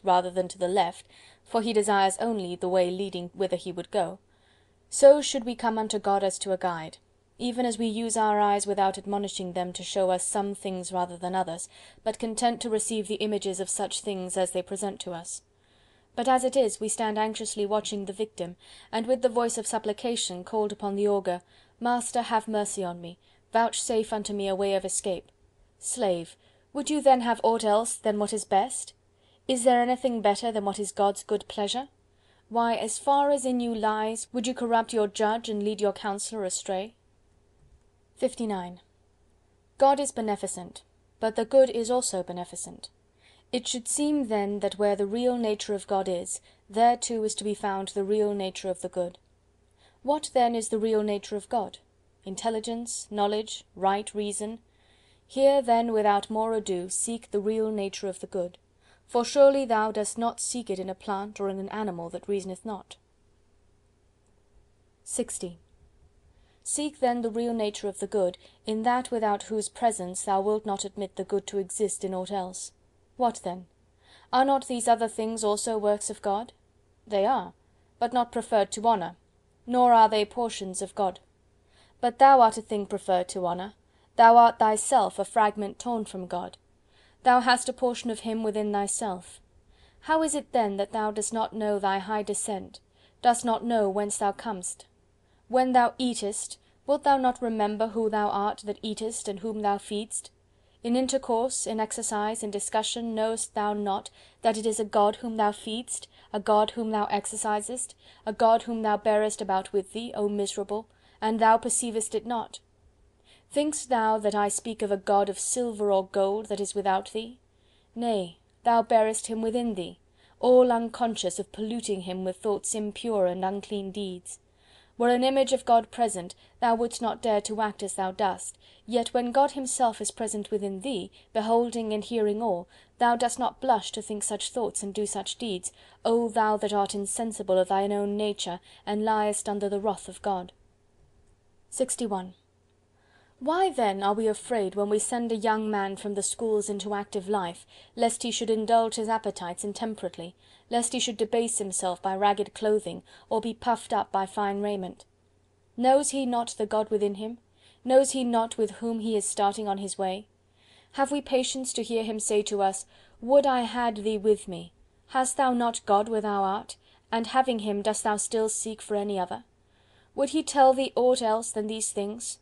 rather than to the left, for he desires only the way leading whither he would go, so should we come unto God as to a guide, even as we use our eyes without admonishing them to show us some things rather than others, but content to receive the images of such things as they present to us. But as it is, we stand anxiously watching the victim, and with the voice of supplication called upon the augur, Master, have mercy on me, vouchsafe unto me a way of escape. Slave, would you then have aught else than what is best? Is there anything better than what is God's good pleasure? Why, as far as in you lies, would you corrupt your judge and lead your counsellor astray? 59. God is beneficent, but the good is also beneficent. It should seem then that where the real nature of God is, there too is to be found the real nature of the good. What then is the real nature of God? Intelligence, knowledge, right reason? Here then without more ado seek the real nature of the good, for surely thou dost not seek it in a plant or in an animal that reasoneth not. 60. Seek then the real nature of the good in that without whose presence thou wilt not admit the good to exist in aught else. What then? Are not these other things also works of God? They are, but not preferred to honour, nor are they portions of God. But thou art a thing preferred to honour, thou art thyself a fragment torn from God. Thou hast a portion of him within thyself. How is it then that thou dost not know thy high descent, dost not know whence thou comest? When thou eatest, wilt thou not remember who thou art that eatest and whom thou feedst? In intercourse, in exercise, in discussion, knowest thou not that it is a God whom thou feedst, a God whom thou exercisest, a God whom thou bearest about with thee, O miserable, and thou perceivest it not? Think'st thou that I speak of a God of silver or gold that is without thee? Nay, thou bearest him within thee, all unconscious of polluting him with thoughts impure and unclean deeds. Were an image of God present, thou wouldst not dare to act as thou dost, yet when God himself is present within thee, beholding and hearing all, thou dost not blush to think such thoughts and do such deeds, O thou that art insensible of thine own nature, and liest under the wrath of God. 61. Why then are we afraid when we send a young man from the schools into active life, lest he should indulge his appetites intemperately, lest he should debase himself by ragged clothing, or be puffed up by fine raiment? Knows he not the God within him? Knows he not with whom he is starting on his way? Have we patience to hear him say to us, Would I had thee with me! Hast thou not God where thou art? And having him dost thou still seek for any other? Would he tell thee aught else than these things?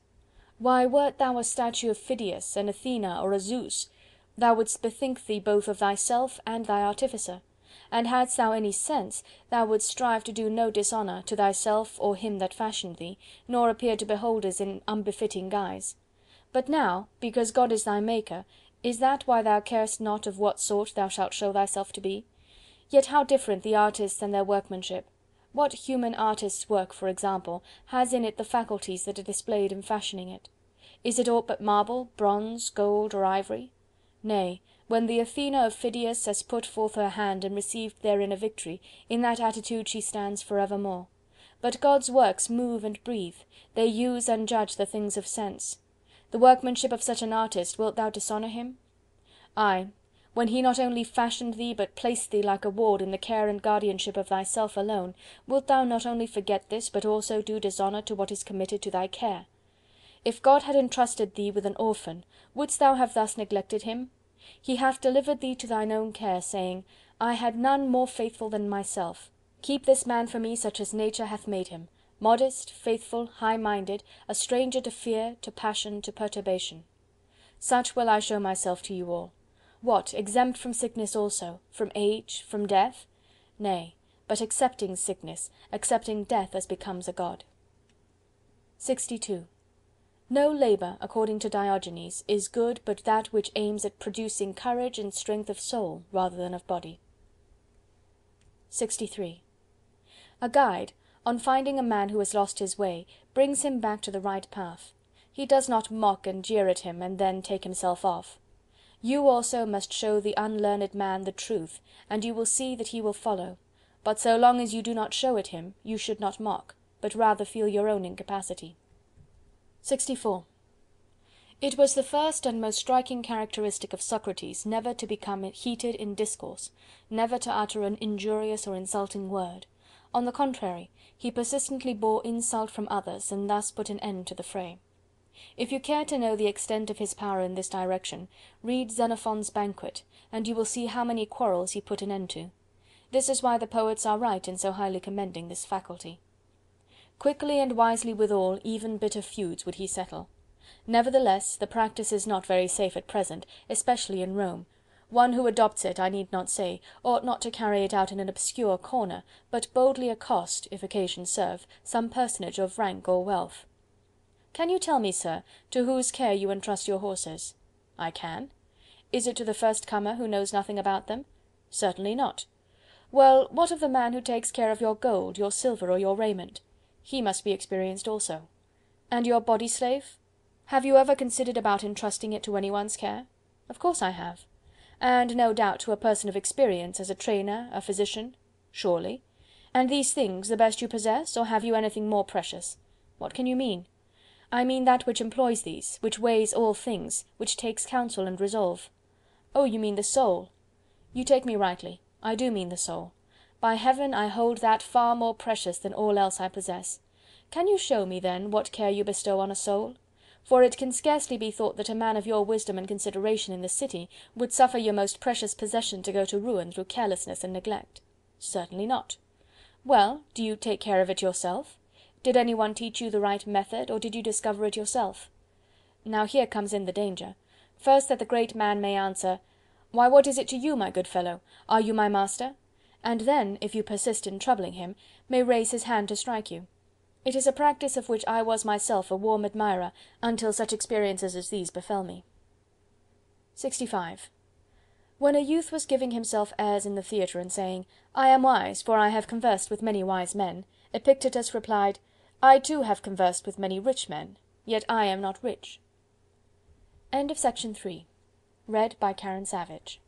Why, wert thou a statue of Phidias, an Athena, or a Zeus, thou wouldst bethink thee both of thyself and thy artificer, and hadst thou any sense, thou wouldst strive to do no dishonour to thyself or him that fashioned thee, nor appear to beholders in unbefitting guise. But now, because God is thy Maker, is that why thou carest not of what sort thou shalt show thyself to be? Yet how different the artists and their workmanship! What human artist's work, for example, has in it the faculties that are displayed in fashioning it? Is it aught but marble, bronze, gold, or ivory? Nay, when the Athena of Phidias has put forth her hand and received therein a victory, in that attitude she stands for evermore. But God's works move and breathe, they use and judge the things of sense. The workmanship of such an artist, wilt thou dishonour him? Aye, when he not only fashioned thee, but placed thee like a ward in the care and guardianship of thyself alone, wilt thou not only forget this, but also do dishonour to what is committed to thy care? If God had entrusted thee with an orphan, wouldst thou have thus neglected him? He hath delivered thee to thine own care, saying, I had none more faithful than myself. Keep this man for me such as nature hath made him, modest, faithful, high-minded, a stranger to fear, to passion, to perturbation. Such will I show myself to you all. What, exempt from sickness also, from age, from death? Nay, but accepting sickness, accepting death as becomes a God. 62. No labour, according to Diogenes, is good but that which aims at producing courage and strength of soul rather than of body. 63. A guide, on finding a man who has lost his way, brings him back to the right path. He does not mock and jeer at him and then take himself off. You also must show the unlearned man the truth, and you will see that he will follow. But so long as you do not show it him, you should not mock, but rather feel your own incapacity. 64. It was the first and most striking characteristic of Socrates never to become heated in discourse, never to utter an injurious or insulting word. On the contrary, he persistently bore insult from others, and thus put an end to the fray. If you care to know the extent of his power in this direction, read Xenophon's Banquet, and you will see how many quarrels he put an end to. This is why the poets are right in so highly commending this faculty. Quickly and wisely withal, even bitter feuds would he settle. Nevertheless, the practice is not very safe at present, especially in Rome. One who adopts it, I need not say, ought not to carry it out in an obscure corner, but boldly accost, if occasion serve, some personage of rank or wealth. "Can you tell me, sir, to whose care you entrust your horses?" "I can." "Is it to the first comer who knows nothing about them?" "Certainly not." "Well, what of the man who takes care of your gold, your silver, or your raiment?" "He must be experienced also." "And your body slave? Have you ever considered about entrusting it to anyone's care?" "Of course I have." "And no doubt to a person of experience, as a trainer, a physician?" "Surely." "And these things the best you possess, or have you anything more precious?" "What can you mean?" "I mean that which employs these, which weighs all things, which takes counsel and resolve." "Oh, you mean the soul." "You take me rightly. I do mean the soul. By heaven, I hold that far more precious than all else I possess. Can you show me, then, what care you bestow on a soul? For it can scarcely be thought that a man of your wisdom and consideration in the city would suffer your most precious possession to go to ruin through carelessness and neglect." "Certainly not." "Well, do you take care of it yourself? Did any one teach you the right method, or did you discover it yourself?" Now here comes in the danger. First, that the great man may answer, "Why, what is it to you, my good fellow? Are you my master?" And then, if you persist in troubling him, may raise his hand to strike you. It is a practice of which I was myself a warm admirer, until such experiences as these befell me. 65. When a youth was giving himself airs in the theatre and saying, "I am wise, for I have conversed with many wise men," Epictetus replied, "I too have conversed with many rich men, yet I am not rich." End of Section 3. Read by Karen Savage.